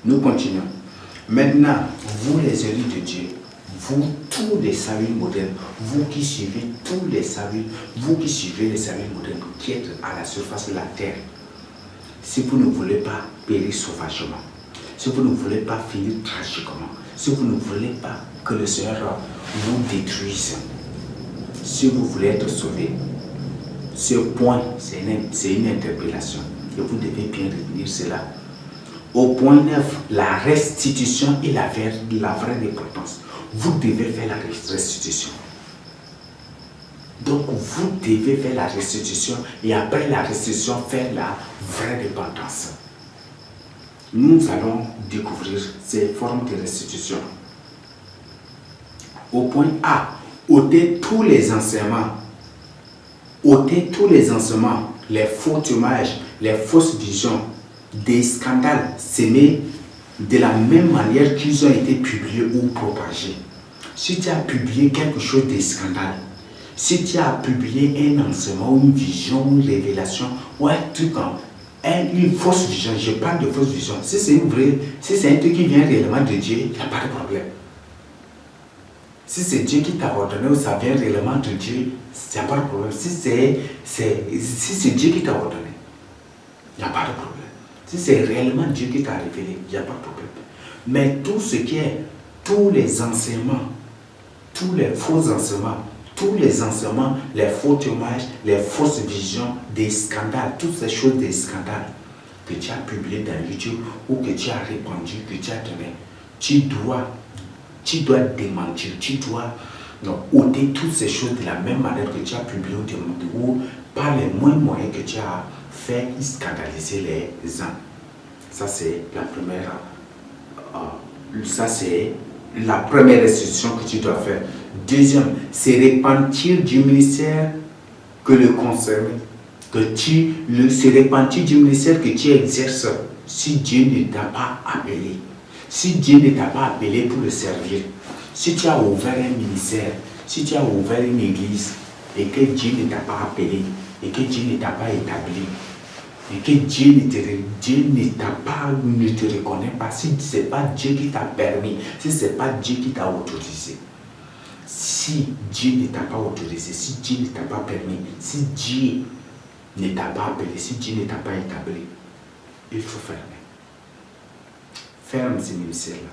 Nous continuons. Maintenant, vous les élus de Dieu, vous tous les saluts modernes, vous qui suivez tous les saluts, vous qui suivez les saluts modernes qui êtes à la surface de la terre, si vous ne voulez pas périr sauvagement, si vous ne voulez pas finir tragiquement, si vous ne voulez pas que le Seigneur vous détruise, si vous voulez être sauvé, ce point, c'est une interpellation et vous devez bien retenir cela. Au point 9, la restitution est la vraie importance. Vous devez faire la restitution. Donc, vous devez faire la restitution et après la restitution, faire la vraie repentance. Nous allons découvrir ces formes de restitution. Au point A, ôtez tous les enseignements. Ôtez tous les enseignements, les faux témoignages, les fausses visions, des scandales sémés de la même manière qu'ils ont été publiés ou propagés. Si tu as publié quelque chose de scandale, si tu as publié un enseignement, une vision, une révélation, ou un truc une fausse vision, je parle de fausse vision, si c'est une vraie, si c'est un truc qui vient réellement de Dieu, il n'y a pas de problème. Si c'est Dieu qui t'a ordonné ou ça vient réellement de Dieu, il n'y a pas de problème. Si c'est Dieu qui t'a ordonné, il n'y a pas de problème. Si c'est réellement Dieu qui t'a révélé, il n'y a pas de problème. Mais tout ce qui est, tous les enseignements, tous les faux enseignements, tous les enseignements, les faux témoignages, les fausses visions, des scandales, toutes ces choses des scandales que tu as publiés dans YouTube ou que tu as répandu, que tu as donné, tu dois démentir, tu dois ôter toutes ces choses de la même manière que tu as publié ou par les moyens que tu as fait scandaliser les gens. Ça c'est la première restitution que tu dois faire. Deuxième, c'est repentir du ministère que le concerne, c'est repentir du ministère que tu exerces si Dieu ne t'a pas appelé. Si Dieu ne t'a pas appelé pour le servir, si tu as ouvert un ministère, si tu as ouvert une église et que Dieu ne t'a pas appelé et que Dieu ne t'a pas établi et que Dieu ne te reconnaît pas, si ce n'est pas Dieu qui t'a permis, si ce n'est pas Dieu qui t'a autorisé, si Dieu ne t'a pas autorisé, si Dieu ne t'a pas permis, si Dieu ne t'a pas appelé, si Dieu ne t'a pas établi, il faut fermer. Ferme ces ministères-là.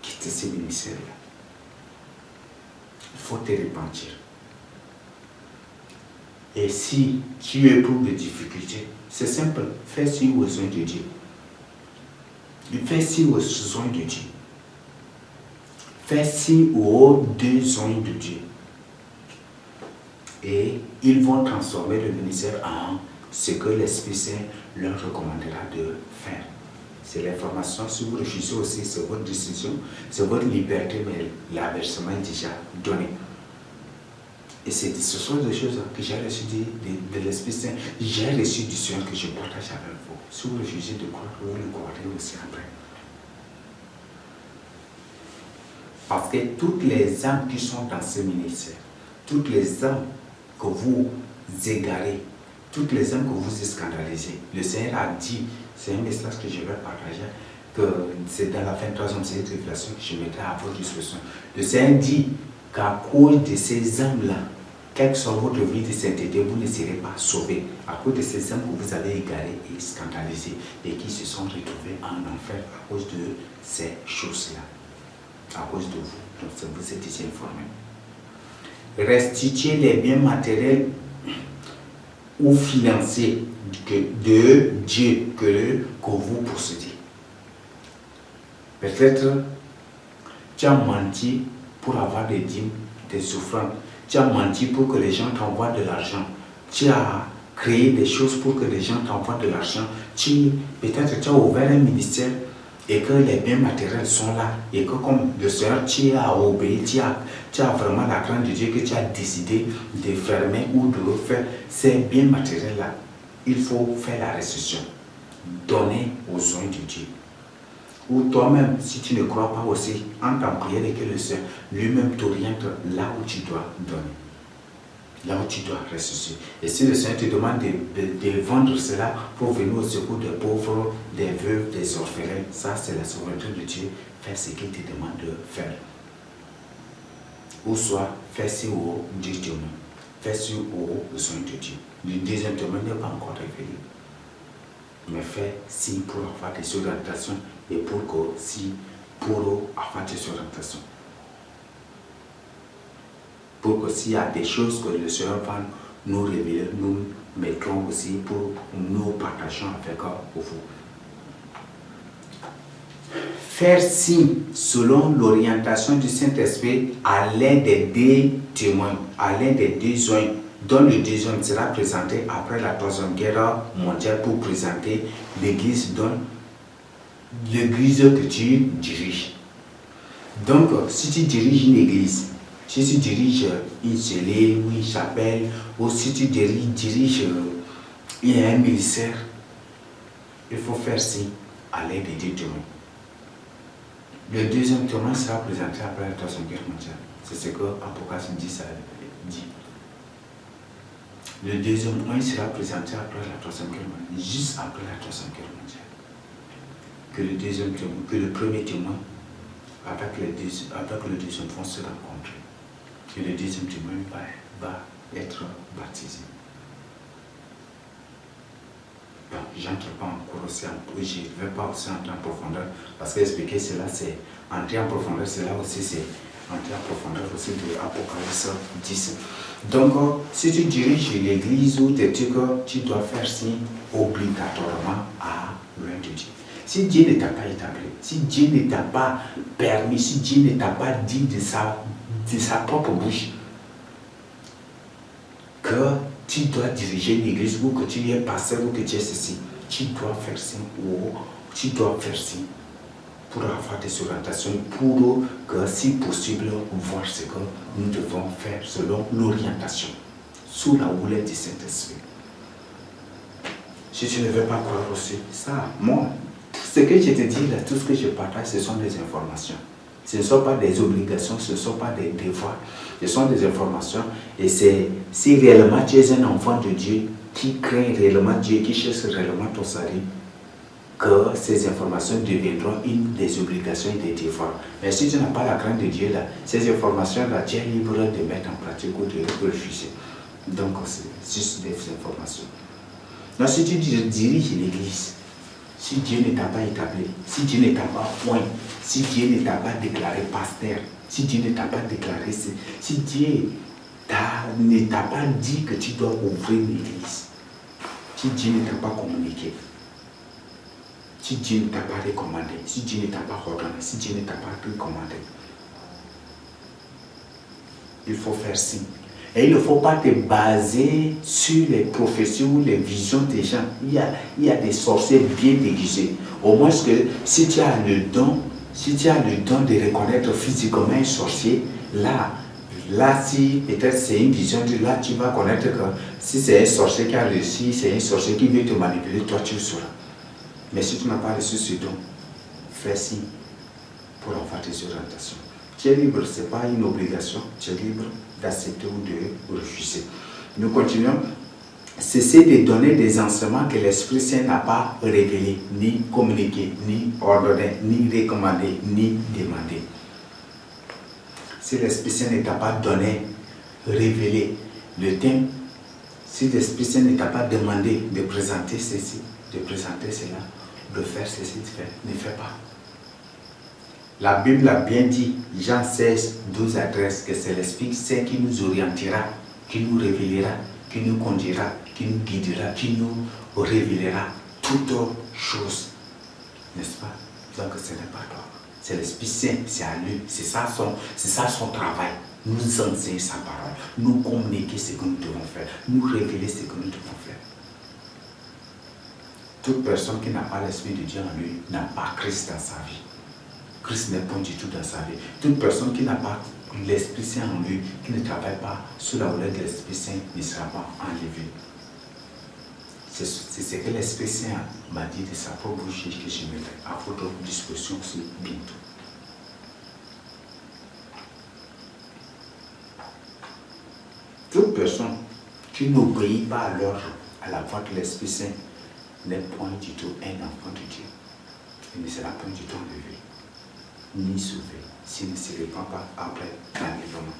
Quitte ces ministères-là. Il faut te repentir. Et si tu éprouves des difficultés, c'est simple. Fais ci aux besoins de Dieu. Fais ci aux besoins de Dieu. Fais ci aux besoins de Dieu. Et ils vont transformer le ministère en ce que l'Esprit Saint leur recommandera de faire. C'est l'information. Si vous refusez aussi, c'est votre décision, c'est votre liberté, mais l'avertissement est déjà donné. Et ce sont des choses que j'ai reçues de l'Esprit Saint, j'ai reçu du Seigneur que je partage avec vous. Si vous refusez de croire, vous le croirez aussi après. Parce que toutes les âmes qui sont dans ce ministère, toutes les âmes que vous égarez, toutes les âmes que vous scandalisez, le Seigneur a dit, c'est un message que je vais partager, que c'est dans la 23e série de révélation que je mettrai à votre disposition. Le Seigneur dit qu'à cause de ces âmes-là, quelle que soit votre vie de sainteté, vous ne serez pas sauvés. À cause de ces âmes que vous avez égarées et scandalisées et qui se sont retrouvées en enfer à cause de ces choses-là. À cause de vous. Donc vous êtes ici informés. Restituez les biens matériels ou financiers de Dieu que vous possédez. Peut-être tu as menti pour avoir des dîmes, des souffrances. Tu as menti pour que les gens t'envoient de l'argent. Tu as créé des choses pour que les gens t'envoient de l'argent. Peut-être tu as ouvert un ministère et que les biens matériels sont là. Et que comme le Seigneur, tu as obéi, tu as vraiment la crainte de Dieu que tu as décidé de fermer ou de refaire ces biens matériels-là. Il faut faire la restitution. Donner aux soins de Dieu. Ou toi-même, si tu ne crois pas aussi, entre en prière et que le Seigneur lui-même t'oriente là où tu dois donner. là où tu dois ressusciter. Et si le Seigneur te demande de vendre cela pour venir au secours des pauvres, des veuves, des orphelins, ça c'est la souveraineté de Dieu. Fais ce qu'il te demande de faire. Ou soit, fais ce où Dieu te demande. Fais ce où besoin de Dieu. Le deuxième témoin n'est pas encore révélé. Mais fais si pour avoir des orientations et pour que si pour avoir des orientations. Pour que s'il y a des choses que le Seigneur va nous révéler, nous mettrons aussi pour nous partageons avec vous. Faire signe selon l'orientation du Saint-Esprit à l'un des deux témoins, à l'un des deux joints, dont le deuxième sera présenté après la Troisième Guerre mondiale pour présenter l'église que tu diriges. Donc, si tu diriges une église, si tu diriges une cellule ou une chapelle, ou si tu diriges un ministère, il faut faire signe à l'un des deux témoins. Le deuxième témoin sera présenté après la Troisième Guerre mondiale. C'est ce que Apocalypse 10 dit. Le deuxième point sera présenté après la Troisième Guerre mondiale, juste après la Troisième Guerre mondiale. Que le deuxième témoin, que le premier témoin avec le deuxième vont se rencontrer. Que le deuxième témoin va être baptisé. Bon, je n'entre pas encore aussi je ne vais pas aussi entrer en profondeur parce qu'expliquer cela, c'est entrer en profondeur, cela aussi c'est entrer en profondeur aussi de Apocalypse 10. Donc, si tu diriges l'église ou tes trucs, tu dois faire signe obligatoirement à l'un de Dieu. Si Dieu ne t'a pas établi, si Dieu ne t'a pas permis, si Dieu ne t'a pas dit de sa propre bouche que tu dois diriger une église ou que tu es pasteur ou que tu es ceci, tu dois faire signe ou tu dois faire signe pour avoir des orientations, pour que si possible, voir ce que nous devons faire selon l'orientation, sous la houlette du Saint-Esprit. Si tu ne veux pas croire aussi, ça, moi, ce que je te dis là, tout ce que je partage, ce sont des informations. Ce ne sont pas des obligations, ce ne sont pas des devoirs, ce sont des informations. Et c'est si réellement tu es un enfant de Dieu, qui craint réellement Dieu, qui cherche réellement ton salut, que ces informations deviendront des obligations et des devoirs. Mais si tu n'as pas la crainte de Dieu, là, ces informations-là, tu es libre de mettre en pratique ou de refuser. Donc, c'est juste des informations. Donc, si tu diriges l'église, si Dieu ne t'a pas établi, si Dieu ne t'a pas point, si Dieu ne t'a pas déclaré pasteur, si Dieu ne t'a pas déclaré, si Dieu ne t'a pas dit que tu dois ouvrir une église, si Dieu ne t'a pas communiqué, si Dieu ne t'a pas recommandé, si Dieu ne t'a pas ordonné, si Dieu ne t'a pas recommandé, il faut faire signe. Et il ne faut pas te baser sur les prophéties ou les visions des gens. Il y a des sorciers bien déguisés. Au moins que si tu as le don, de reconnaître physiquement un sorcier, là si peut-être c'est une vision, là tu vas connaître que si c'est un sorcier qui a réussi, c'est un sorcier qui veut te manipuler, toi tu le sauras. Mais si tu n'as pas reçu ce don, fais signe pour avoir tes orientations. Tu es libre, ce n'est pas une obligation, tu es libre d'accepter ou de refuser. Nous continuons. Cessez de donner des enseignements que l'Esprit Saint n'a pas révélés, ni communiqués, ni ordonnés, ni recommandés, ni demandés. Si l'Esprit Saint ne t'a pas donné, révélé le thème, si l'Esprit Saint ne t'a pas demandé de présenter ceci, de présenter cela, de faire ceci, ne fais pas. La Bible a bien dit, Jean 16, 12 à 13, que c'est l'Esprit Saint qui nous orientera, qui nous révélera, qui nous conduira, qui nous guidera, qui nous révélera toutes choses. N'est-ce pas? Donc ce n'est pas toi. C'est l'Esprit Saint, c'est à lui. C'est ça son travail. Nous enseigner sa parole, nous communiquer ce que nous devons faire, nous révéler ce que nous devons faire. Toute personne qui n'a pas l'Esprit de Dieu en lui n'a pas Christ dans sa vie. Christ n'est pas du tout dans sa vie. Toute personne qui n'a pas l'Esprit Saint en lui, qui ne travaille pas sous la houlette de l'Esprit Saint, ne sera pas enlevé. C'est ce que l'Esprit Saint m'a dit de sa propre bouche que je mettrai à votre disposition aussi bientôt. toute personne qui n'obéit pas à l'ordre, à la voix de l'Esprit Saint, n'est point du tout un enfant de Dieu. Il ne sera point du tout enlevé, ni sauvé, s'il ne se répand pas après l'enlèvement.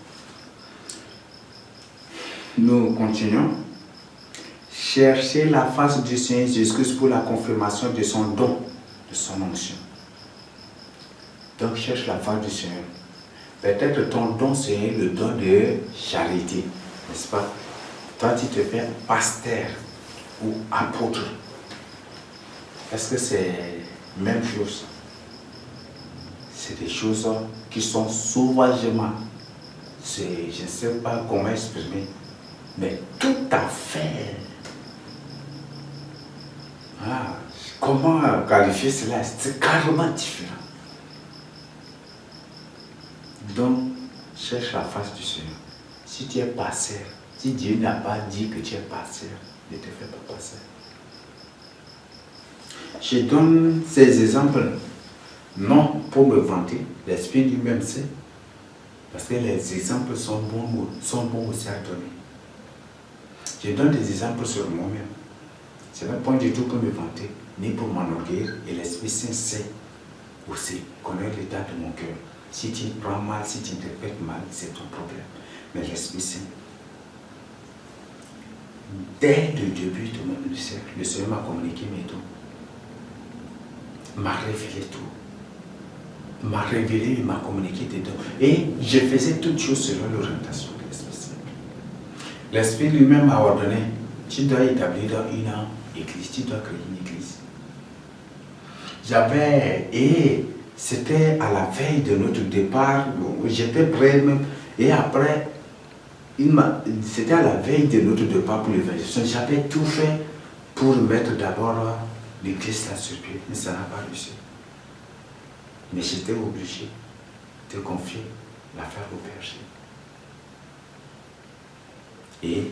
Nous continuons. Cherchez la face du Seigneur Jésus-Christ pour la confirmation de son don, de son onction. Donc cherche la face du Seigneur. Peut-être ton don, c'est le don de charité, n'est-ce pas? Toi, tu te fais pasteur ou apôtre. Est-ce que c'est la même chose? C'est des choses qui sont sauvagement, je ne sais pas comment exprimer, mais tout à fait. Comment qualifier cela? C'est carrément différent. Donc, cherche la face du Seigneur. Si tu es pasteur, si Dieu n'a pas dit que tu es pasteur, ne te fais pas pasteur. Je donne ces exemples, non pour me vanter, l'Esprit lui-même sait, parce que les exemples sont bons aussi à donner. Je donne des exemples sur moi-même. Ce n'est pas du tout pour me vanter, ni pour m'enorgueillir, et l'Esprit Saint sait aussi, connaît l'état de mon cœur. Si tu prends mal, si tu interprètes mal, c'est ton problème. Mais l'Esprit Saint, dès le début de mon ministère, le Seigneur m'a communiqué mes dons, m'a révélé tout, m'a révélé et m'a communiqué des dons. Et je faisais toutes choses selon l'orientation de l'Esprit Saint. L'Esprit lui-même m'a ordonné, tu dois établir une église, tu dois créer une église. Et c'était à la veille de notre départ, j'étais prêt même, et après, c'était à la veille de notre départ pour l'évangélisation. J'avais tout fait pour mettre d'abord l'église là sur pied, mais ça n'a pas réussi. Mais j'étais obligé de confier l'affaire au berger. Et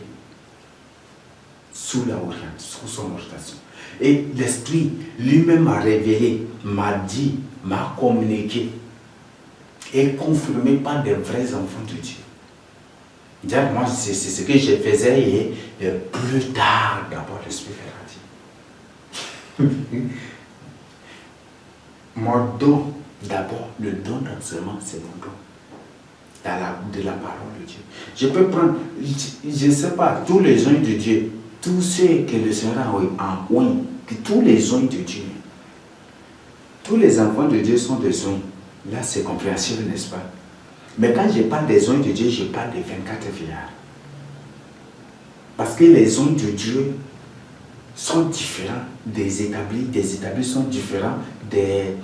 sous son orientation. Et l'Esprit lui-même m'a révélé, m'a dit, m'a communiqué et confirmé par des vrais enfants de Dieu. Dire, moi, c'est ce que je faisais et plus tard, d'abord, l'Esprit leur a dit. Mon don, d'abord, le don d'enseignement, c'est mon don. De la parole de Dieu. Je peux prendre, je ne sais pas, tous les gens de Dieu, tous ceux que le Seigneur a envoyés, tous les gens de Dieu, tous les enfants de Dieu sont des gens. Là, c'est compréhensible, n'est-ce pas? Mais quand je parle des gens de Dieu, je parle des 24 vieillards. Parce que les hommes de Dieu sont différents des établis sont différents des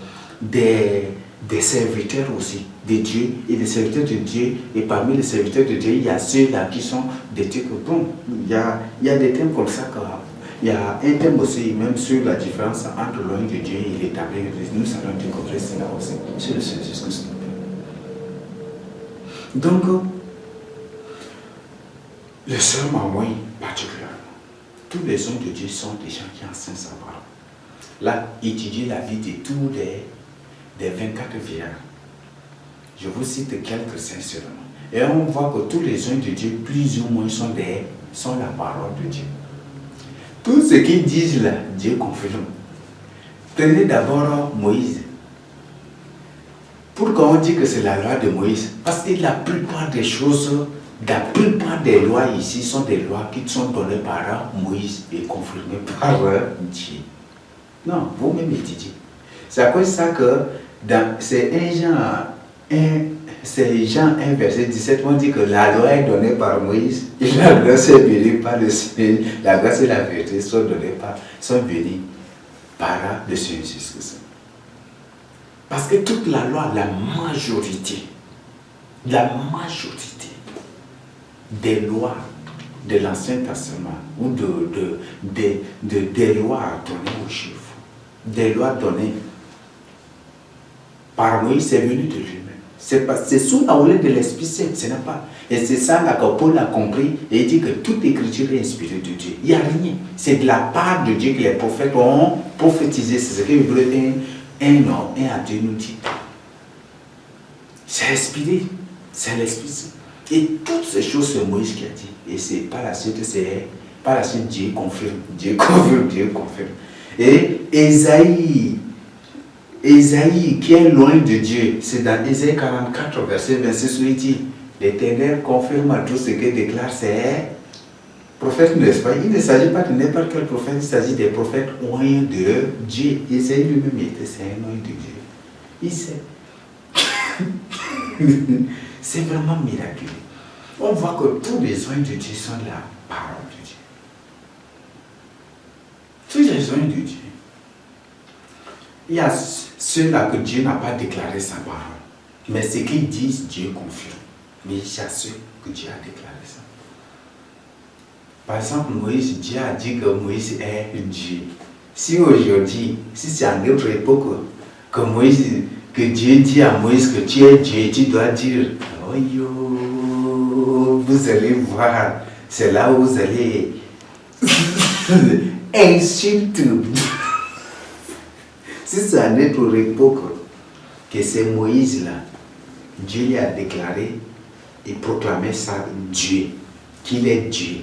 serviteurs aussi de Dieu et des serviteurs de Dieu. Et parmi les serviteurs de Dieu, il y a ceux-là qui sont des trucs. Bon, il y a des thèmes comme ça. Il y a un thème aussi, même sur la différence entre l'homme de Dieu et l'établi. Nous allons découvrir cela aussi. C'est le Seigneur Jésus-Christ. Donc, le Seigneur m'a envoyé particulièrement. Tous les hommes de Dieu sont des gens qui enseignent sa parole. Là, étudier la vie de tous des 24 vieillards. Je vous cite quelques sincèrement. Et on voit que tous les hommes de Dieu, plus ou moins, sont la parole de Dieu. Tout ce qu'ils disent là, Dieu confirme. Prenez d'abord Moïse. Pourquoi on dit que c'est la loi de Moïse? Parce que la plupart des choses, la plupart des lois ici sont des lois qui sont données par Moïse et confirmées par Dieu. Non, vous-même étudiez. C'est à cause de ça que c'est Jean 1, verset 17, on dit que la loi est donnée par Moïse et la grâce est venue par le Seigneur. La grâce et la vérité sont venues par le Seigneur Jésus-Christ. Parce que toute la loi, la majorité des lois de l'Ancien Testament ou des lois données aux Juifs, des lois données par Moïse, c'est venu de lui-même. C'est sous la houlette de l'Esprit Saint, ce n'est pas. Et c'est ça là que Paul a compris et il dit que toute écriture est inspirée de Dieu. Il n'y a rien. C'est de la part de Dieu que les prophètes ont prophétisé. C'est ce que Hébreux 1 à 2 nous dit. C'est inspiré. C'est l'Esprit Saint. Et toutes ces choses, c'est Moïse qui a dit. Et c'est par la suite, Dieu confirme, Dieu confirme, Dieu confirme. Et Ésaïe, qui est loin de Dieu, c'est dans Ésaïe 44, verset 26, où il dit, l'Éternel confirme à tout ce que déclare ses prophètes, n'est-ce pas? Il ne s'agit pas de n'importe quel prophète, il s'agit des prophètes oignés de Dieu. Ésaïe lui-même était, c'est un oint de Dieu. Il sait. C'est vraiment miraculeux. On voit que tous les oints de Dieu sont la parole de Dieu. Tous les oints de Dieu. Il y a ceux-là que Dieu n'a pas déclaré sa parole. Mais ce qu'ils disent, Dieu confirme. Mais il y a ceux que Dieu a déclaré ça. Par exemple, Moïse, Dieu a dit que Moïse est Dieu. Si aujourd'hui, si c'est à notre époque, que Dieu dit à Moïse que tu es Dieu, tu dois dire, oh yo, vous allez voir, c'est là où vous allez insulter. Si c'est à notre époque que c'est Moïse là, Dieu lui a déclaré et proclamé ça Dieu, qu'il est Dieu.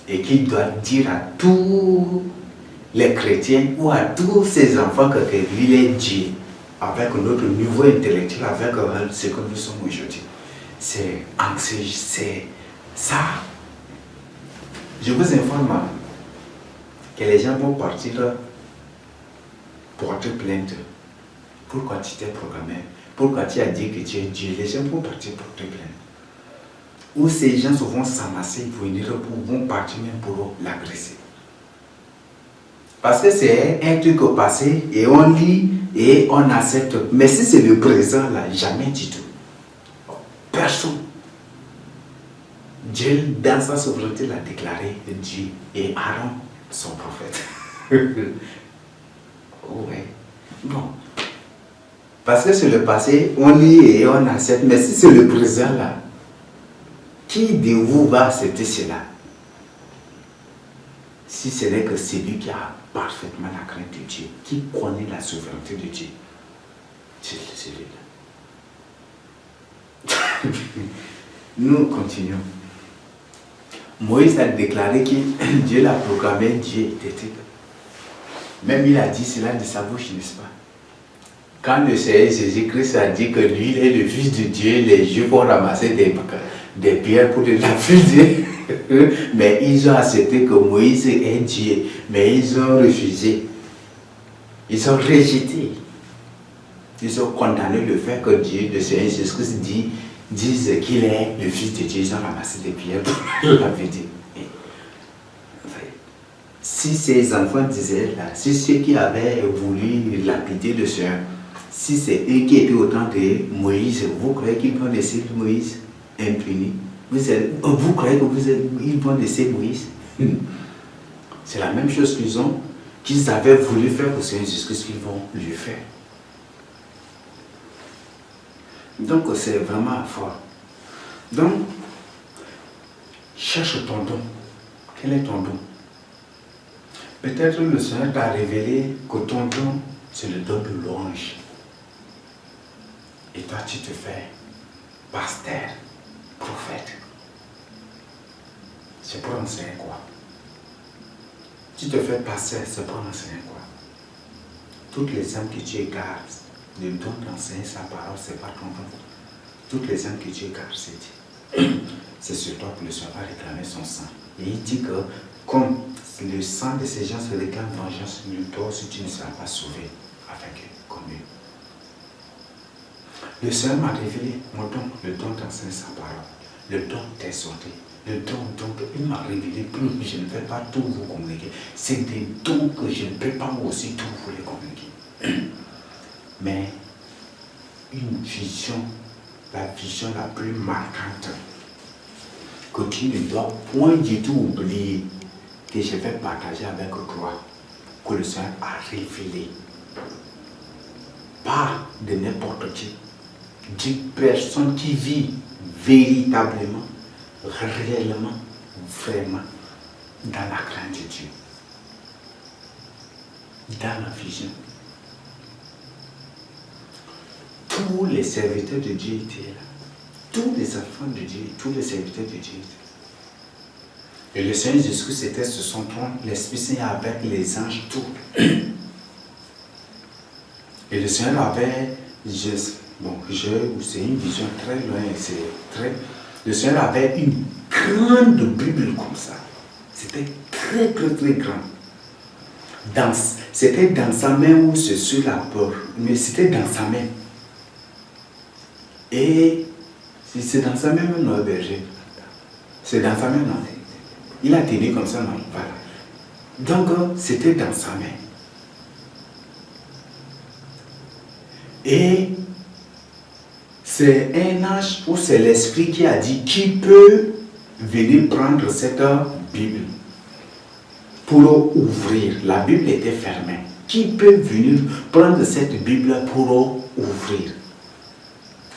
Et qu'il doit dire à tous les chrétiens ou à tous ses enfants que lui est Dieu. Avec notre niveau intellectuel, avec ce que nous sommes aujourd'hui. C'est ça. Je vous informe que les gens vont partir porter plainte. Pourquoi tu t'es programmé? Pourquoi tu as dit que tu es Dieu? Les gens vont partir porter plainte. Ou ces gens se vont s'amasser, vont partir même pour l'agresser. Parce que c'est un truc au passé et on lit et on accepte. Mais si c'est le présent là, jamais du tout. Personne. Dieu, dans sa souveraineté, l'a déclaré Dieu et Aaron, son prophète. Ouais. Bon. Parce que c'est le passé, on lit et on accepte. Mais si c'est le présent là, qui de vous va accepter cela? Si ce n'est que celui qui a parfaitement la crainte de Dieu, qui connaît la souveraineté de Dieu, c'est celui-là. Nous continuons. Moïse a déclaré que Dieu l'a proclamé Dieu. Même il a dit cela de sa bouche, n'est-ce pas? Quand le Seigneur Jésus-Christ a dit que lui, il est le Fils de Dieu, les Juifs vont ramasser des pierres pour le lapider. Mais ils ont accepté que Moïse est Dieu. Mais ils ont refusé. Ils ont rejeté. Ils ont condamné le fait que Dieu, le Seigneur Jésus-Christ, dise qu'il est le Fils de Dieu. Ils ont ramassé des pierres pour le lapider. Si ces enfants disaient là, si ceux qui avaient voulu lapider le Seigneur, si c'est eux qui étaient autant de Moïse, vous croyez qu'ils vont laisser Moïse impuni? Vous croyez qu'ils vont laisser Moïse? C'est la même chose qu'ils avaient voulu faire au Seigneur Jésus-Christ qu'ils vont lui faire. Donc c'est vraiment fort. Donc, cherche ton don. Quel est ton don? Peut-être le Seigneur t'a révélé que ton don, c'est le don de louange. Et toi, tu te fais pasteur, prophète. C'est pour enseigner quoi? Tu te fais pasteur, c'est pour enseigner quoi? Toutes les âmes que tu égares, le don d'enseigner sa parole, c'est pas ton don. Toutes les âmes que tu égares, c'est Dieu. C'est sur toi que le Seigneur va réclamer son sang. Et il dit que, comme le sang de ces gens se réclame vengeance, toi aussi tu ne seras pas sauvé avec eux, comme eux. Le Seigneur m'a révélé mon don, le don d'enseigner sa parole, le don d'exhorter, le don, il m'a révélé plus, je ne vais pas tout vous communiquer. C'est des dons que je ne peux pas aussi tout vous les communiquer. Mais une vision, la vision la plus marquante, que tu ne dois point du tout oublier, que je vais partager avec toi, que le Seigneur a révélé. Pas de n'importe qui, d'une personne qui vit véritablement, réellement, vraiment, dans la crainte de Dieu, dans la vision. Tous les serviteurs de Dieu étaient là. tous les enfants de Dieu, tous les serviteurs de Dieu. Et le Seigneur Jésus-Christ était sur son trône, l'Esprit Saint avec les anges, tout. Et le Seigneur avait, c'est une vision très loin, le Seigneur avait une grande Bible comme ça. C'était très, très, très grand. C'était dans sa main ou c'est sur la porte, mais c'était dans sa main. Et c'est dans sa main, non, berger. C'est dans sa main, non. Il a tenu comme ça, non, voilà. Donc, c'était dans sa main. Et c'est un ange ou c'est l'Esprit qui a dit qui peut venir prendre cette Bible pour ouvrir. La Bible était fermée. Qui peut venir prendre cette Bible pour ouvrir?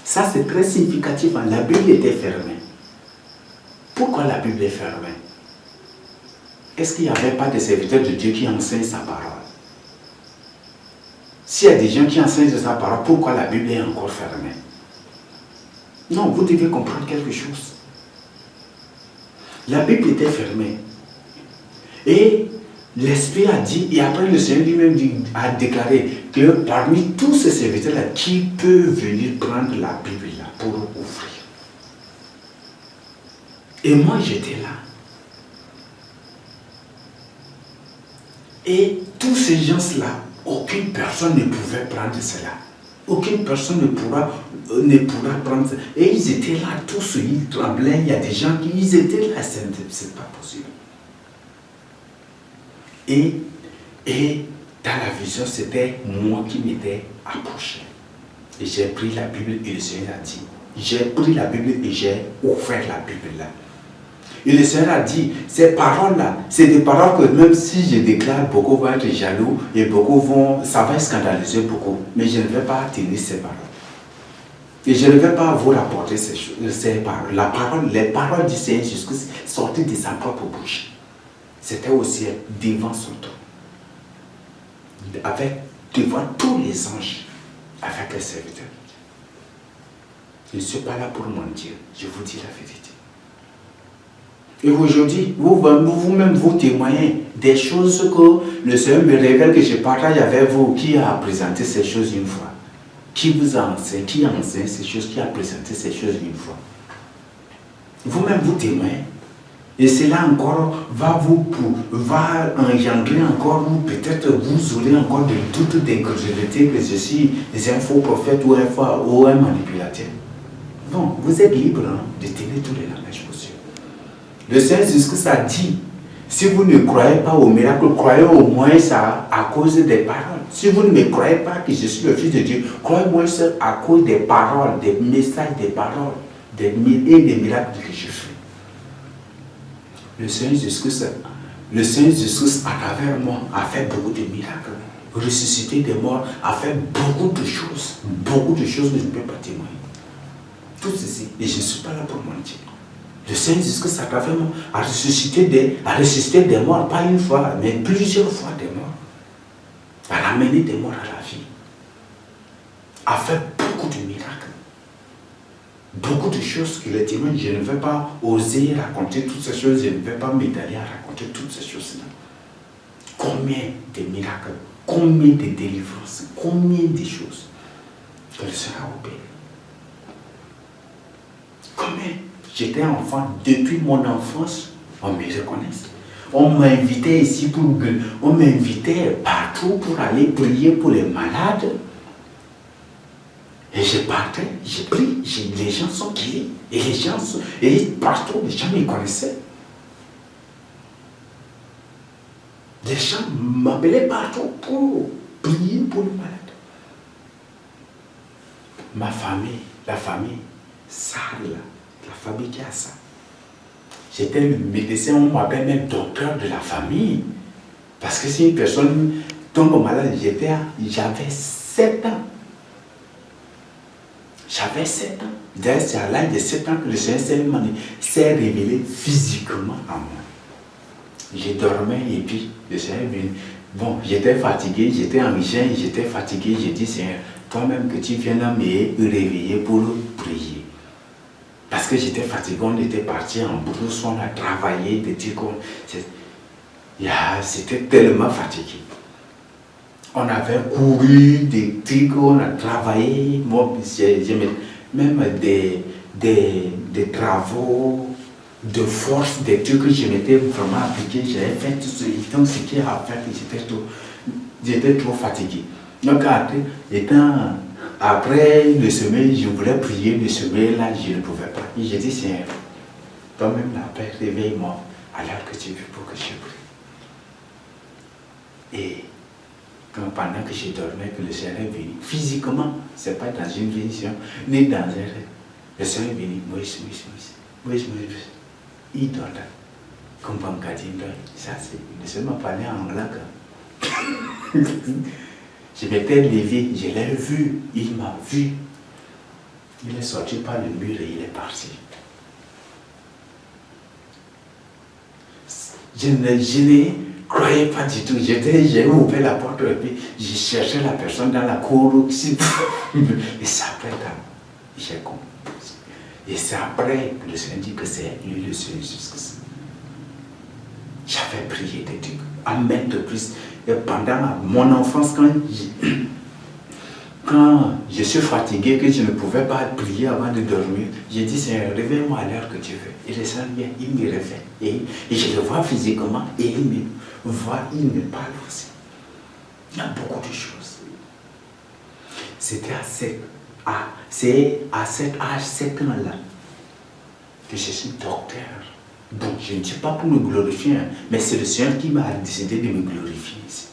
Ça, c'est très significatif. La Bible était fermée. Pourquoi la Bible est fermée? Est-ce qu'il n'y avait pas des serviteurs de Dieu qui enseignent sa parole? S'il y a des gens qui enseignent sa parole, pourquoi la Bible est encore fermée? Non, vous devez comprendre quelque chose. La Bible était fermée. Et l'Esprit a dit, et après le Seigneur lui-même a déclaré que parmi tous ces serviteurs-là, qui peut venir prendre la Bible là pour ouvrir? Et moi, j'étais là. Et tous ces gens-là, aucune personne ne pouvait prendre cela. Aucune personne ne pourra prendre cela. Et ils étaient là, tous, ils tremblaient. Il y a des gens qui ils étaient là, c'est pas possible. Et dans la vision, c'était moi qui m'étais approché. Et j'ai pris la Bible et le Seigneur a dit, j'ai pris la Bible et j'ai ouvert la Bible là. Et le Seigneur a dit, ces paroles-là, c'est des paroles que même si je déclare, beaucoup vont être jaloux et ça va scandaliser beaucoup. Mais je ne vais pas tenir ces paroles. Et je ne vais pas vous rapporter ces paroles. Les paroles du Seigneur Jésus-Christ sorties de sa propre bouche. C'était au ciel, devant son trône. Devant tous les anges, avec les serviteurs. Je ne suis pas là pour mentir, je vous dis la vérité. Et aujourd'hui, vous-même, vous témoignez des choses que le Seigneur me révèle, que je partage avec vous, qui a présenté ces choses une fois. Qui vous a enseigné, qui a enseigné ces choses, qui a présenté ces choses une fois. Vous-même, vous témoignez. Et cela encore va engendrer encore, ou peut-être vous aurez encore des doutes d'incrédulité que je suis un faux prophète ou un manipulateur. Non, vous êtes libre de tenir tous les langages possibles. Le Seigneur Jésus-Christ a dit, si vous ne croyez pas au miracle, croyez au moins ça à cause des paroles. Si vous ne me croyez pas que je suis le Fils de Dieu, croyez au moins ça à cause des paroles, des messages, des paroles, et des miracles que je fais. Le Seigneur Jésus-Christ, à travers moi, a fait beaucoup de miracles. Ressuscité des morts, a fait beaucoup de choses que je ne peux pas témoigner. Tout ceci, et je ne suis pas là pour mentir. Le Seigneur Jésus-Christ, à travers moi, a ressuscité des morts, pas une fois, mais plusieurs fois des morts. A ramené des morts à la vie. A fait beaucoup de miracles. Beaucoup de choses que les témoins, je ne vais pas oser raconter toutes ces choses, je ne vais pas m'étaler à raconter toutes ces choses-là. Combien de miracles, combien de délivrances, combien de choses que le Seigneur a opéré. Combien? J'étais enfant, depuis mon enfance, on me reconnaît. On m'invitait ici on m'invitait partout pour aller prier pour les malades. Et je partais, j'ai pris, les gens sont guéris. Et partout, les gens me connaissaient. Les gens m'appelaient partout pour prier pour les malades. Ma famille, la famille, ça, la famille qui a ça. J'étais le médecin, on m'appelle même docteur de la famille. Parce que si une personne tombe malade, j'avais 7 ans. J'avais 7 ans. D'ailleurs, c'est à l'âge de 7 ans que le Seigneur s'est révélé physiquement à moi. Je dormais et puis le Seigneur est venu. Bon, j'étais fatigué, j'étais en mission, j'étais fatigué. J'ai dit, Seigneur, toi-même que tu viennes me réveiller pour prier. Parce que j'étais fatigué, on était parti en brousse, on a travaillé, des trucs. C'était tellement fatigué. On avait couru des trucs, on a travaillé. Moi, même des travaux de force, des trucs que je m'étais vraiment appliqué. J'avais fait tout ce qui a à faire, j'étais trop fatigué. Donc après le sommeil, je voulais prier, le sommeil là, je ne pouvais pas. Et j'ai dit, Seigneur, toi-même la paix, réveille-moi à l'heure que tu veux pour que je prie. Et pendant que je dormais, que le Seigneur est venu, physiquement, ce n'est pas dans une vision, ni dans un rêve. Le Seigneur est venu, Moïse, il dort là. Comme Pancadine, ça c'est, le Seigneur m'a parlé en langue. Je m'étais levé, je l'ai vu, il m'a vu. Il est sorti par le mur et il est parti. Je ne croyais pas du tout. J'ai ouvert la porte et puis j'ai cherché la personne dans la cour. Et c'est après que j'ai compris. Et c'est après que le Seigneur dit que c'est lui le Seigneur Jésus. J'avais prié des trucs à maintes reprises. Et pendant mon enfance, quand je suis fatigué, que je ne pouvais pas prier avant de dormir, j'ai dit, Seigneur, réveille-moi à l'heure que tu veux. Et le Seigneur vient, il me réveille. Et je le vois physiquement et il me voit, il me parle aussi. Il y a beaucoup de choses. C'était à cet âge, 7 ans-là, que je suis docteur. Donc, je ne dis pas pour me glorifier, hein, mais c'est le Seigneur qui m'a décidé de me glorifier ici.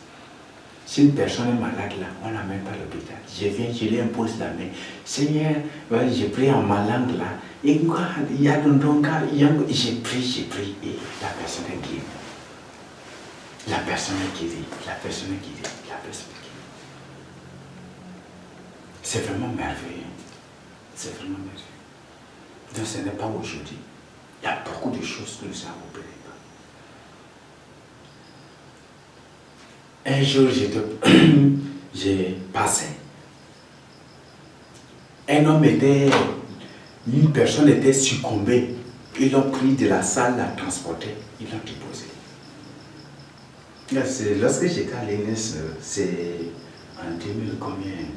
Si une personne est malade là, on n'amène pas à l'hôpital. Je viens, je lui impose la main. Seigneur, j'ai pris en ma langue là. Et il y a donc j'ai pris, et la personne est guérie. La personne est guérie, la personne est guérie, la personne est guérie. C'est vraiment merveilleux. C'est vraiment merveilleux. Donc ce n'est pas aujourd'hui. Il y a beaucoup de choses que nous avons opérées. Un jour, j'ai passé. Une personne était succombée. Ils l'ont pris de la salle, l'a transporté, ils l'ont déposé. Lorsque j'étais à l'ENS, c'est en 2000 combien?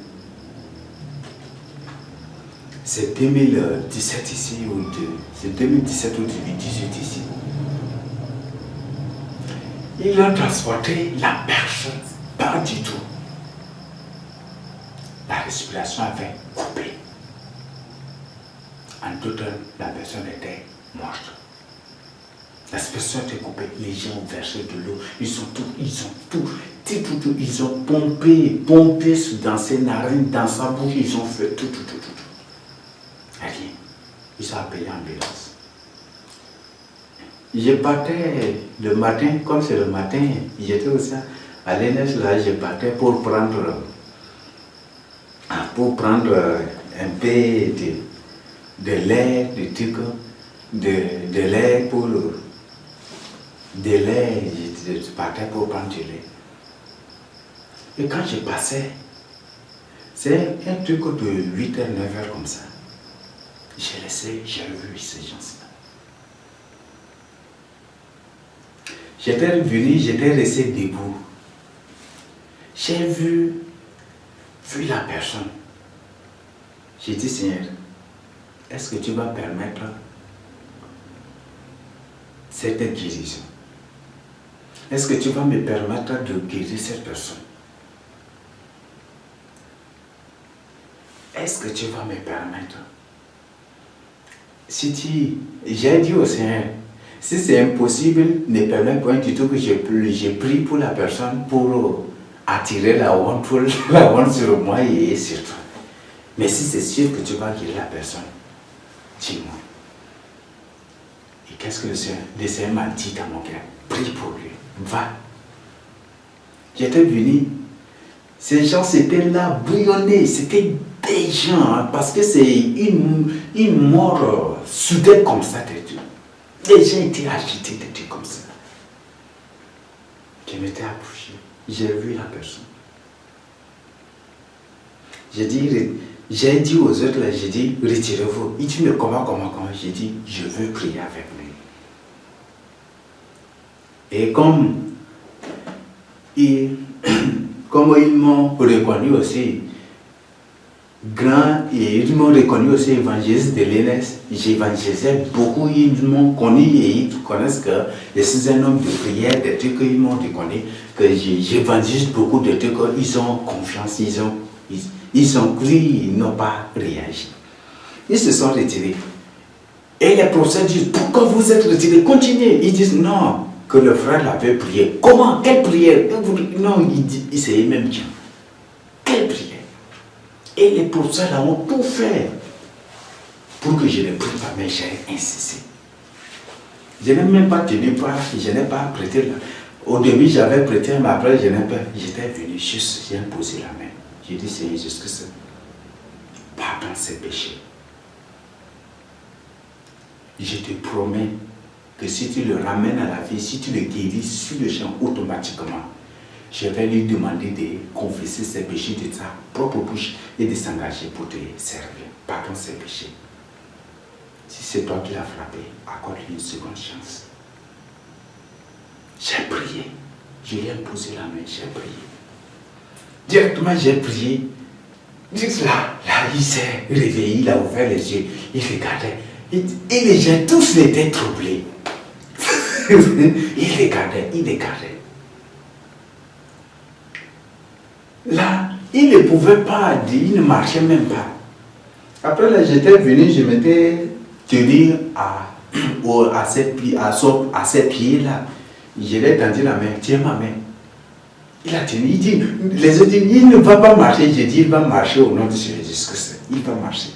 C'est 2017 ici, c'est 2017 ou 2018 ici. Ils l'ont transporté, la personne, pas du tout. La respiration avait coupé. En tout temps, la personne était morte. La respiration était coupée, les gens ont versé de l'eau, ils ont pompé dans ses narines, dans sa bouche, ils ont fait tout. Rien. Ils ont appelé l'ambulance. Je partais le matin, comme c'est le matin, j'étais aussi à l'ENS là, je partais pour prendre un peu de lait, de lait pour je partais pour prendre du lait. Et quand je passais, c'est un truc de 8h, 9h comme ça. J'ai vu ces gens-là. J'étais revenu, j'étais resté debout. J'ai vu la personne. J'ai dit, Seigneur, est-ce que tu vas permettre cette guérison? Est-ce que tu vas me permettre de guérir cette personne? Est-ce que tu vas me permettre? J'ai dit au Seigneur, si c'est impossible, ne permets pas du tout que j'ai pris pour la personne pour attirer la honte sur moi et sur toi. Mais si c'est sûr que tu vas guérir la personne, dis-moi. Et qu'est-ce que le Seigneur m'a dit dans mon cœur? Prie pour lui, va. J'étais venu, ces gens c'était là, bouillonnés, c'était des gens, hein, parce que c'est une mort soudaine comme ça. Les gens étaient agités, des trucs comme ça. Je m'étais approché, j'ai vu la personne. J'ai dit, j'ai dit aux autres, là, j'ai dit, retirez-vous. Il dit, mais comment? J'ai dit, je veux prier avec lui. Et comme ils m'ont reconnu aussi, grand, et ils m'ont reconnu aussi évangéliste de l'ENS, j'évangélisais beaucoup, ils m'ont connu et ils connaissent que je suis un homme de prière, des trucs qu'ils m'ont reconnu, que j'évangélise beaucoup de trucs, ils ont confiance, ils ont cru, ils n'ont pas réagi. Ils se sont retirés. Et les professeurs disent, pourquoi vous êtes retirés? Continuez. Ils disent, non, que le frère l'avait prié. Comment? Quelle prière? Non, il s'est même dit. Quelle prière? Et les professeurs là ont tout fait pour que je ne prie pas, mais j'ai insisté. Je n'ai même pas tenu part, je n'ai pas prêté là. Au début, j'avais prêté, mais après, je n'ai pas. J'étais venu juste, j'ai imposé la main. J'ai dit, Seigneur Jésus-Christ, pardonne ses péchés. Je te promets que si tu le ramènes à la vie, si tu le guéris sur le champ automatiquement, je vais lui demander de confesser ses péchés de sa propre bouche et de s'engager pour te servir. Pardonne ses péchés. Si c'est toi qui l'as frappé, accorde-lui une seconde chance. J'ai prié. Je lui ai posé la main, j'ai prié. Directement, j'ai prié. Là, il s'est réveillé, il a ouvert les yeux, il regardait. Et les gens, tous étaient troublés. Il regardait. Là, il ne pouvait pas dire, il ne marchait même pas. Après, là, j'étais venu, je m'étais tenu à ses pieds là. Je lui ai tendu la main, tiens ma main. Il a tenu, il dit, les autres disent, il ne va pas marcher. J'ai dit, il va marcher au nom de Jésus-Christ. Il va marcher.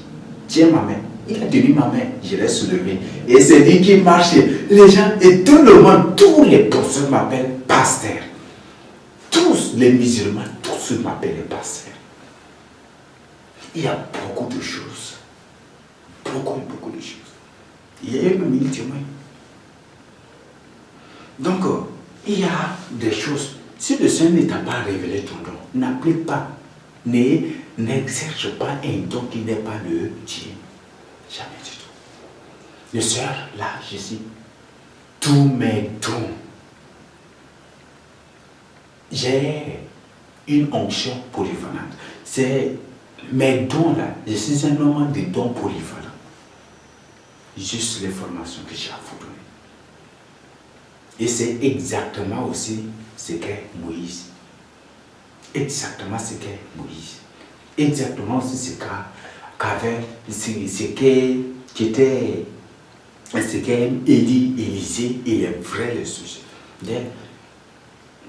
Tiens ma main. Il a tenu ma main, je l'ai soulevé. Et c'est lui qui marchait. Les gens, et tout le monde, tous les professeurs m'appellent pasteur. Tous les musulmans, tous m'appellent pasteur. Il y a beaucoup de choses. Beaucoup de choses. Il y a même 1000 témoins. Donc, il y a des choses. Si le Seigneur ne t'a pas révélé ton don, n'applique pas. N'exerce pas un don qui n'est pas le tien. Jamais du tout. Le Seigneur, là, je dis, tous mes dons. J'ai une onction polyvalente. C'est mes dons là. Je suis un homme de dons polyvalents. Juste les formations que j'ai à vous donner. Et c'est exactement aussi ce qu'est Moïse. Exactement ce qu'est Moïse. Exactement aussi ce qu'avait, ce qu'était Élisée et les vrais les sujets.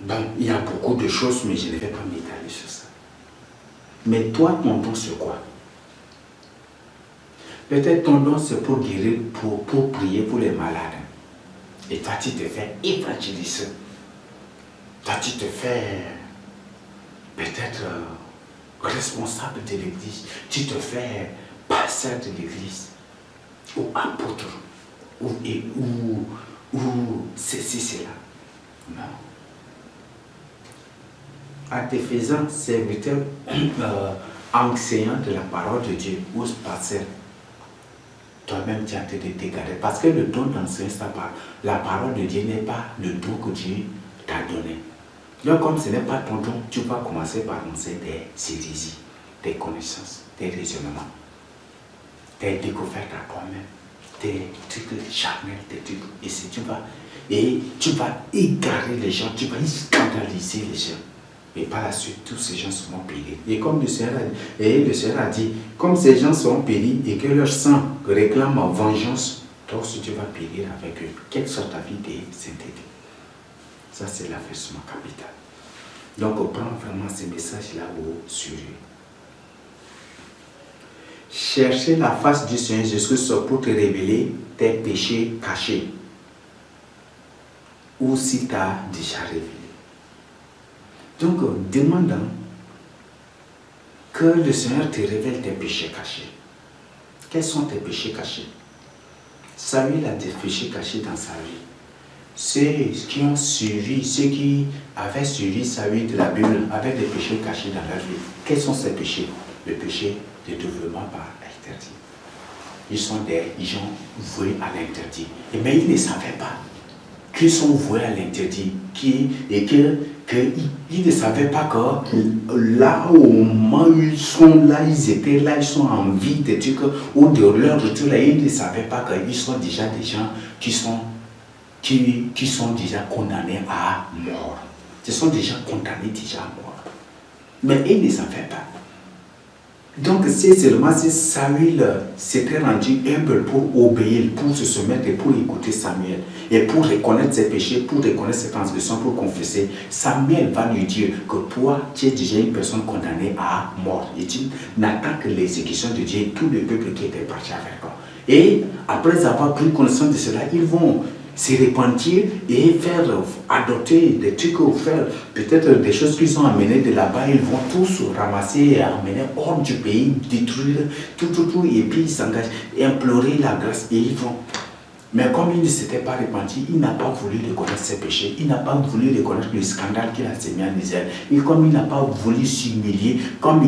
Bon, il y a beaucoup de choses, mais je ne vais pas m'étaler sur ça. Mais toi, ton don, c'est quoi? Peut-être ton don, c'est pour guérir, pour prier pour les malades. Et toi, tu te fais évangéliser. Toi, tu te fais peut-être responsable de l'église. Tu te fais pasteur de l'église. Ou apôtre. Ou ceci, cela. Non. En te faisant serviteur enseignant de la parole de Dieu ou pasteur, toi-même tu as été dégaré. Parce que le don d'enseigner la parole de Dieu n'est pas le don que Dieu t'a donné. Donc comme ce n'est pas ton don, tu vas commencer par enseigner des hérésies, des connaissances, des raisonnements, des découvertes à toi-même, des trucs charnels, des trucs. Et tu vas égarer les gens, tu vas scandaliser les gens. Et par la suite, tous ces gens seront péris. Et comme le Seigneur a dit, comme ces gens seront péris et que leur sang réclame vengeance, toi aussi tu vas périr avec eux. Quelle soit ta vie de sainteté. Ça, c'est l'avertissement capital. Donc, on prend vraiment ces messages-là au sérieux. Chercher la face du Seigneur Jésus pour te révéler tes péchés cachés. Ou si tu as déjà révélé. Donc, demandant que le Seigneur te révèle tes péchés cachés. Quels sont tes péchés cachés? Samuel a des péchés cachés dans sa vie. Ceux qui ont suivi, ceux qui avaient suivi sa vie de la Bible avaient des péchés cachés dans leur vie. Quels sont ces péchés? le péché de développement par interdit. Ils sont des gens voués à l'interdit. Mais ils ne savaient pas qu'ils sont voués à l'interdit et qu'ils ne savaient pas que là, au moment où ils sont là, ils étaient là, ils sont en vie, des trucs, ou de leur retour là, ils ne savaient pas qu'ils sont déjà des gens qui sont déjà condamnés à mort. Ils sont déjà condamnés déjà à mort. Mais ils ne savaient pas. Donc c'est seulement si Samuel s'était rendu humble pour obéir, pour se soumettre et pour écouter Samuel, et pour reconnaître ses péchés, pour reconnaître ses transgressions, pour confesser, Samuel va lui dire que toi, tu es déjà une personne condamnée à mort. Et tu n'attends que l'exécution de Dieu et tout le peuple qui était parti avec toi. Et après avoir pris connaissance de cela, ils vont se repentir et faire adopter des trucs ou faire peut-être des choses qu'ils ont amenées de là-bas. Ils vont tous ramasser et amener hors du pays, détruire tout, et puis ils s'engagent, implorer la grâce et ils vont. Mais comme il ne s'était pas repenti, il n'a pas voulu reconnaître ses péchés, il n'a pas voulu reconnaître le scandale qu'il a sémé en Israël. Et comme il n'a pas voulu s'humilier, comme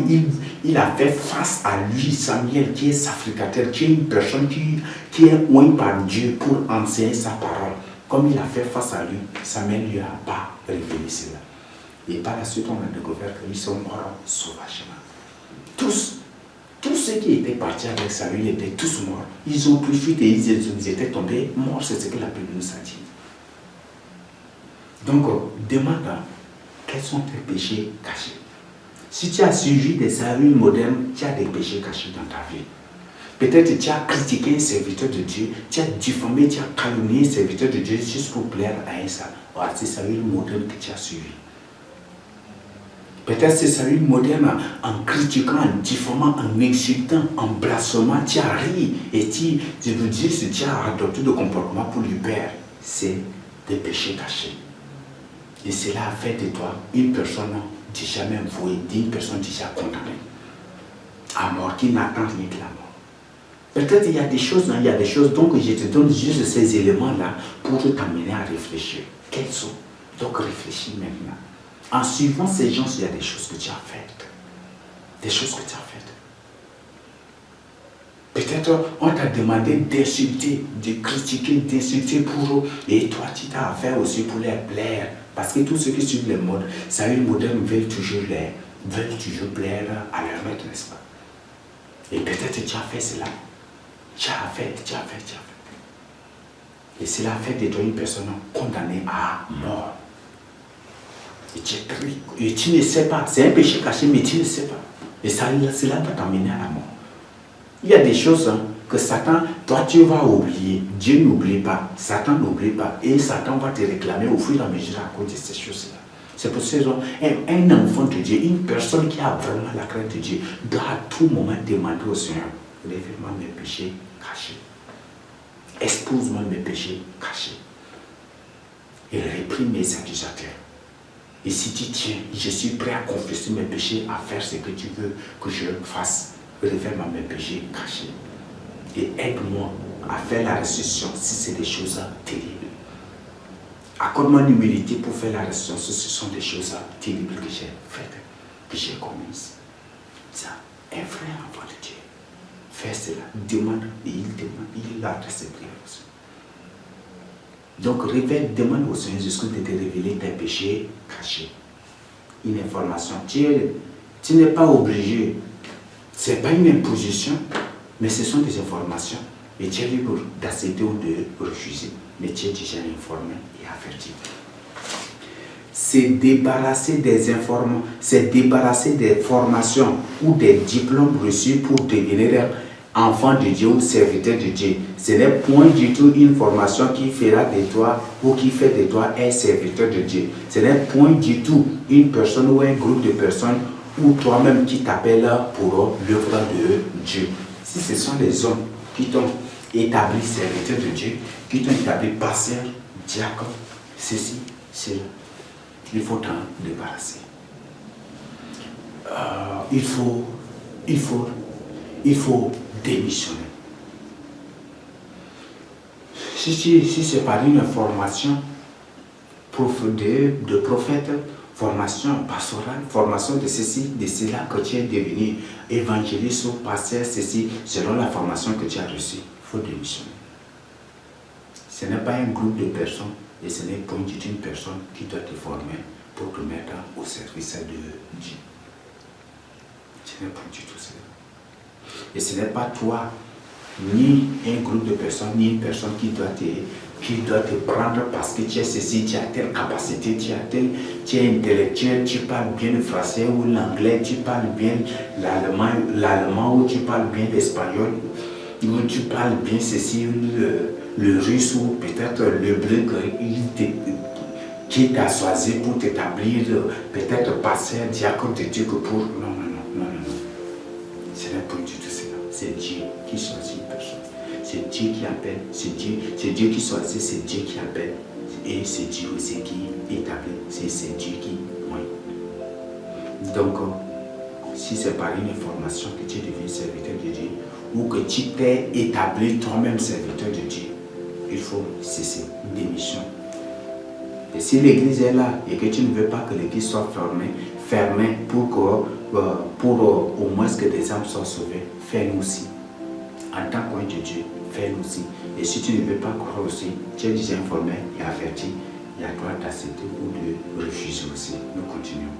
il a fait face à lui, Samuel, qui est sacrificateur, qui est une personne qui est oint par Dieu pour enseigner sa parole. Comme il a fait face à lui, Samuel ne lui a pas révélé cela. Et par la suite, on a découvert qu'ils sont morts sauvagement. Tous ceux qui étaient partis avec Samuel étaient tous morts. Ils ont pris fuite et ils étaient tombés morts. C'est ce que la Bible nous a dit. Donc, demande quels sont tes péchés cachés. Si tu as suivi des Samuel modernes, tu as des péchés cachés dans ta vie. Peut-être tu as critiqué un serviteur de Dieu, tu as diffamé, tu as calomnié un serviteur de Dieu juste pour plaire à un Samuel. Voilà, c'est Samuel moderne que tu as suivi. Peut-être c'est Samuel moderne en critiquant, en diffamant, en insultant, en blasphémant, tu as ri et tu veux dire que tu as adopté de comportement pour lui père. C'est des péchés cachés. Et cela a fait de toi une personne déjà même vouée, une personne déjà condamnée à mort, qui n'attend rien de la mort. Peut-être il y a des choses, donc je te donne juste ces éléments-là pour t'amener à réfléchir. Quels sont? Donc réfléchis maintenant. En suivant ces gens, il y a des choses que tu as faites. Des choses que tu as faites. Peut-être on t'a demandé d'insulter, de critiquer, d'insulter pour eux. Et toi, tu t'as affaire aussi pour les plaire. Parce que tous ceux qui suivent les modes, ça une moderne veulent toujours plaire à leur maître, n'est-ce pas? Et peut-être tu as fait cela. Tu as fait. Et cela a fait de toi une personne condamnée à mort. Et tu ne sais pas, c'est un péché caché, mais tu ne sais pas. Et cela va t'amener à la mort. Il y a des choses que Satan, toi tu vas oublier. Dieu n'oublie pas, Satan n'oublie pas. Et Satan va te réclamer au fur et à mesure à cause de ces choses-là. C'est pour ça un enfant de Dieu, une personne qui a vraiment la crainte de Dieu, doit à tout moment demander au Seigneur, révèle-moi mes péchés cachés. Expose-moi mes péchés cachés. Et réprime mes accusateurs. Et si tu tiens, je suis prêt à confesser mes péchés, à faire ce que tu veux que je fasse, révèle-moi mes péchés cachés. Et aide-moi à faire la restitution si c'est des choses terribles. Accorde-moi l'humilité pour faire la restitution si ce sont des choses terribles que j'ai faites, que j'ai commises. Ça, un frère enfant de Dieu. Fais cela, demande, et il a ses prières aussi. Donc, demande au Seigneur Jésus de te révéler tes péchés cachés. Une information. Tu n'es pas obligé. Ce n'est pas une imposition, mais ce sont des informations. Et tu es libre d'accepter ou de refuser. Mais tu es déjà informé et averti. C'est débarrasser des informations, c'est débarrasser des formations ou des diplômes reçus pour devenir enfant de Dieu ou serviteur de Dieu. Ce n'est point du tout une formation qui fera de toi ou qui fait de toi un serviteur de Dieu. Ce n'est point du tout une personne ou un groupe de personnes ou toi-même qui t'appelles pour l'œuvre de Dieu. Si ce sont les hommes qui t'ont établi serviteur de Dieu, qui t'ont établi pasteur, diacre, ceci, cela, il faut t'en débarrasser. Il faut démissionner. Si c'est par une formation de prophète formation pastorale, formation de ceci, de cela, que tu es devenu évangéliste ou pasteur, ceci, selon la formation que tu as reçue. Il faut démissionner. Ce n'est pas un groupe de personnes et ce n'est pas une personne qui doit te former pour te mettre au service de Dieu. Ce n'est pas du tout cela. Et ce n'est pas toi, ni un groupe de personnes, ni une personne qui doit te prendre parce que tu es ceci, tu as telle capacité, tu es intellectuel, tu parles bien le français ou l'anglais, tu parles bien l'allemand ou tu parles bien l'espagnol, ou tu parles bien ceci, le russe ou peut-être le bleu qui t'a choisi pour t'établir, peut-être passer diacre de Dieu que pour... Non. Ce n'est pas du tout cela. C'est Dieu qui choisit une personne. C'est Dieu qui appelle. C'est Dieu qui choisit, c'est Dieu qui appelle. Et c'est Dieu aussi qui établit. C'est Dieu qui... Oui. Donc, si c'est par une formation que tu es devenu serviteur de Dieu, ou que tu t'es établi toi-même serviteur de Dieu, il faut cesser. Démission. Et si l'église est là et que tu ne veux pas que l'église soit fermée pour au moins que des âmes soient sauvées, fais-nous aussi. En tant qu'homme de Dieu, fais-nous aussi. Et si tu ne veux pas croire aussi, tu es déjà informé et averti, il y a toi d'accepter ou de refuser aussi. Nous continuons.